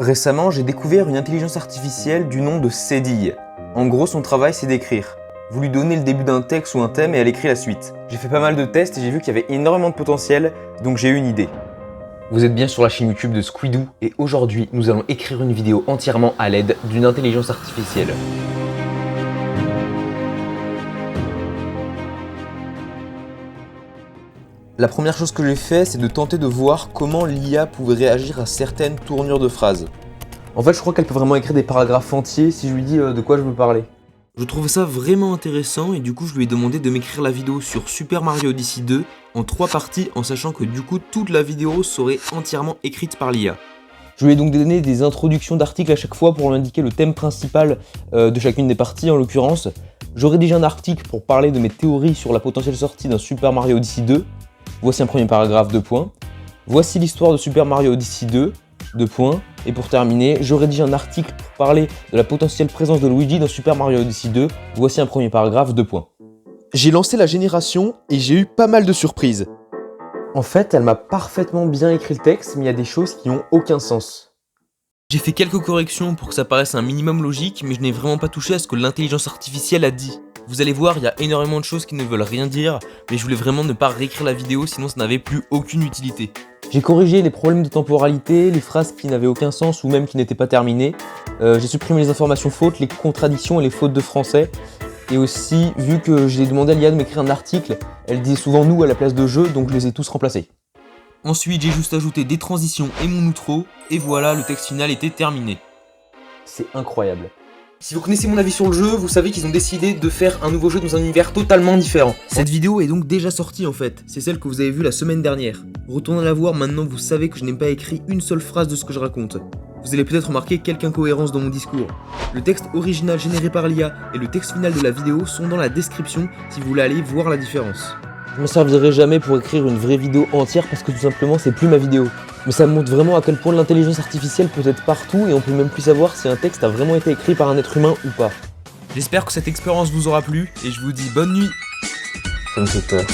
Récemment, j'ai découvert une intelligence artificielle du nom de Cédille. En gros, son travail, c'est d'écrire. Vous lui donnez le début d'un texte ou un thème et elle écrit la suite. J'ai fait pas mal de tests et j'ai vu qu'il y avait énormément de potentiel, donc j'ai eu une idée. Vous êtes bien sur la chaîne YouTube de Squidoo et aujourd'hui, nous allons écrire une vidéo entièrement à l'aide d'une intelligence artificielle. La première chose que j'ai fait, c'est de tenter de voir comment l'IA pouvait réagir à certaines tournures de phrases. En fait, je crois qu'elle peut vraiment écrire des paragraphes entiers si je lui dis de quoi je veux parler. Je trouvais ça vraiment intéressant et du coup je lui ai demandé de m'écrire la vidéo sur Super Mario Odyssey 2 en 3 parties en sachant que du coup toute la vidéo serait entièrement écrite par l'IA. Je lui ai donc donné des introductions d'articles à chaque fois pour lui indiquer le thème principal de chacune des parties. En l'occurrence, j'aurais déjà un article pour parler de mes théories sur la potentielle sortie d'un Super Mario Odyssey 2. Voici un premier paragraphe, 2 points. Voici l'histoire de Super Mario Odyssey 2, 2 points. Et pour terminer, je rédige un article pour parler de la potentielle présence de Luigi dans Super Mario Odyssey 2. Voici un premier paragraphe, 2 points. J'ai lancé la génération et j'ai eu pas mal de surprises. En fait, elle m'a parfaitement bien écrit le texte, mais il y a des choses qui n'ont aucun sens. J'ai fait quelques corrections pour que ça paraisse un minimum logique, mais je n'ai vraiment pas touché à ce que l'intelligence artificielle a dit. Vous allez voir, il y a énormément de choses qui ne veulent rien dire, mais je voulais vraiment ne pas réécrire la vidéo, sinon ça n'avait plus aucune utilité. J'ai corrigé les problèmes de temporalité, les phrases qui n'avaient aucun sens ou même qui n'étaient pas terminées. J'ai supprimé les informations fautes, les contradictions et les fautes de français. Et aussi, vu que j'ai demandé à l'IA de m'écrire un article, elle disait souvent nous à la place de je, donc je les ai tous remplacés. Ensuite, j'ai juste ajouté des transitions et mon outro, et voilà, le texte final était terminé. C'est incroyable. Si vous connaissez mon avis sur le jeu, vous savez qu'ils ont décidé de faire un nouveau jeu dans un univers totalement différent. Cette vidéo est donc déjà sortie en fait, c'est celle que vous avez vue la semaine dernière. Retournez la voir, maintenant vous savez que je n'ai pas écrit une seule phrase de ce que je raconte. Vous allez peut-être remarquer quelques incohérences dans mon discours. Le texte original généré par l'IA et le texte final de la vidéo sont dans la description si vous voulez aller voir la différence. Je ne me servirai jamais pour écrire une vraie vidéo entière parce que tout simplement c'est plus ma vidéo. Mais ça montre vraiment à quel point l'intelligence artificielle peut être partout et on peut même plus savoir si un texte a vraiment été écrit par un être humain ou pas. J'espère que cette expérience vous aura plu et je vous dis bonne nuit. Ça me fait peur.